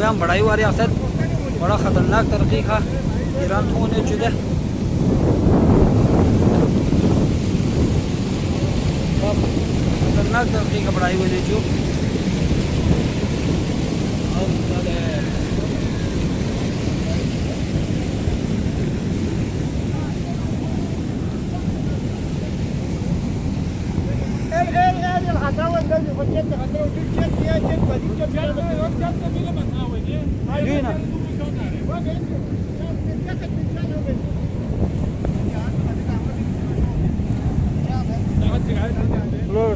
Iran बड़ाई वाले असर बड़ा ख़तरनाक तरक्की का ईरान तो होने चुके खतरनाक तरक्की का बड़ाई होने चुके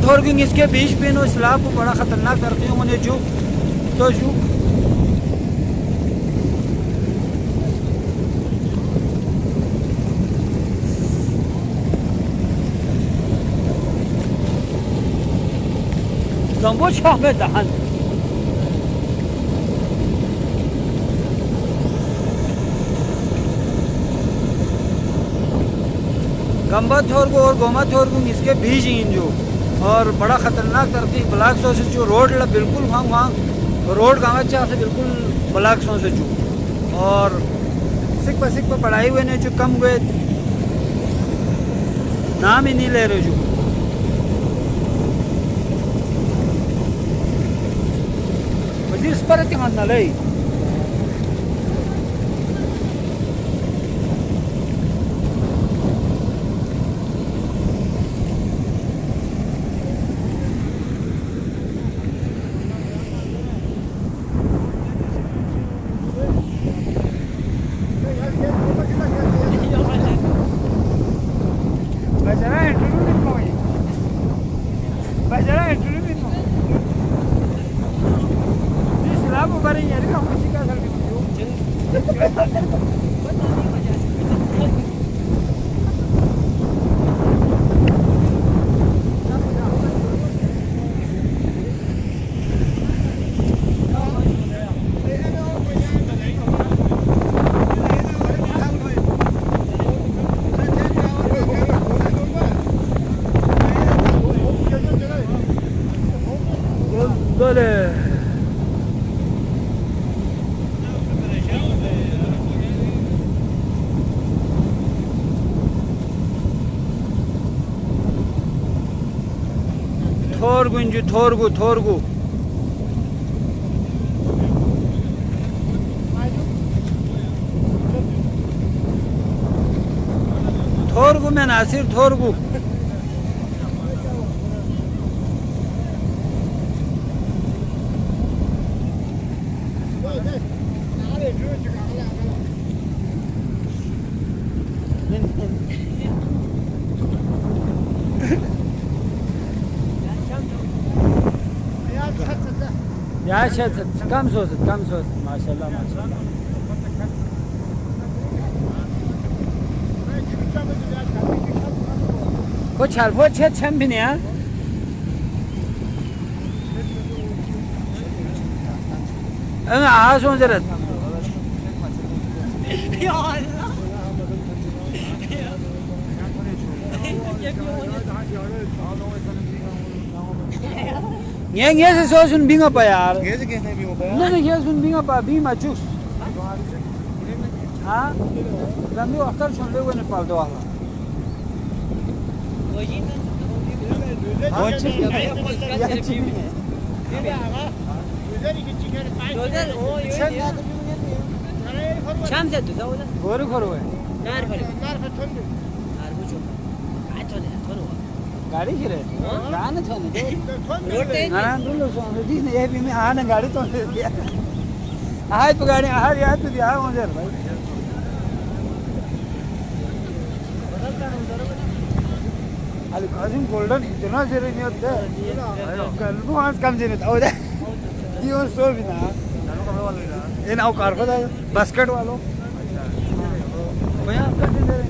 थोरगुइन इसके बीच पे नो इस्लाम को बड़ा खतरनाक तरक्की होने जो तो जो Zambo çahme dahan गंबा थोरगो और गोमा थोरगो इसके बीच ही जो और बड़ा ख़तरनाक तरक्की ब्लॉक सो से जो रोड ला बिल्कुल वहाँ रोड गाँव चाह से बिल्कुल ब्लॉक सो से जो और सिख पर पढ़ाई हुए ने जो कम हुए नाम ही नहीं ले रहे जो वजीर इस पर इत्तेमाद ना ले थोरगुंजु थोरगु थोरगु थोरगु में नासिर थोरगु या शायद कम सोच माशाल्लाह माशाल्लाह कुछ हर वो छम भी नहीं है आज हो जरा ये से सोचुन बिंगा पा यार ये से कैसे भी हो पाया नहीं ये सुन बिंगा पा बीमा चुस हाँ रंदू अक्सर सुन ले वो नेपाल तो वाला शाम से तो जाओ ना गोरू करो है नार फल गाड़ी की रे गाना तो नहीं ना दूलो सो दी ने ये भी में आने गाड़ी तो दिया आज तो गाड़ी आ यार तो दिया हो जर भाई Ali Kazim Golden इतना जरूरी नहीं होता कल वो आज कम जरूरी था उधर ये और सो भी ना ये ना कार को बास्केट वालों भैया आपका दिन दे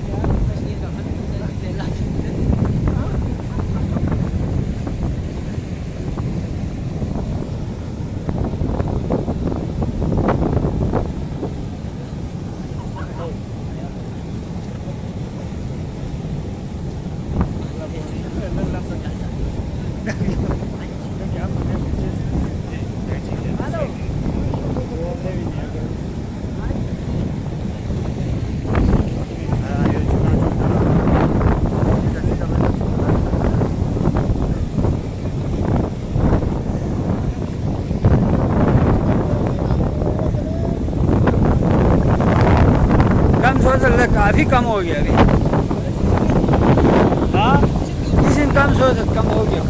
काफी कम हो गया अभी हाँ इस दिन कम हो गया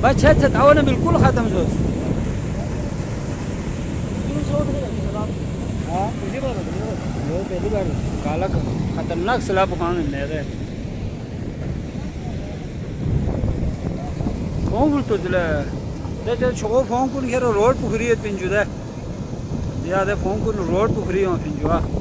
बस छत आओ ना बिल्कुल ख़त्म सोच हाँ पहली बार काला खतरनाक सलाह पकाने ले रहे कौन तो चला जैसे छोड़ फोन को नहीं रोड पुखरी है पिंजू दे ज़्यादा फोन को रोड पुखरी हो पिंजू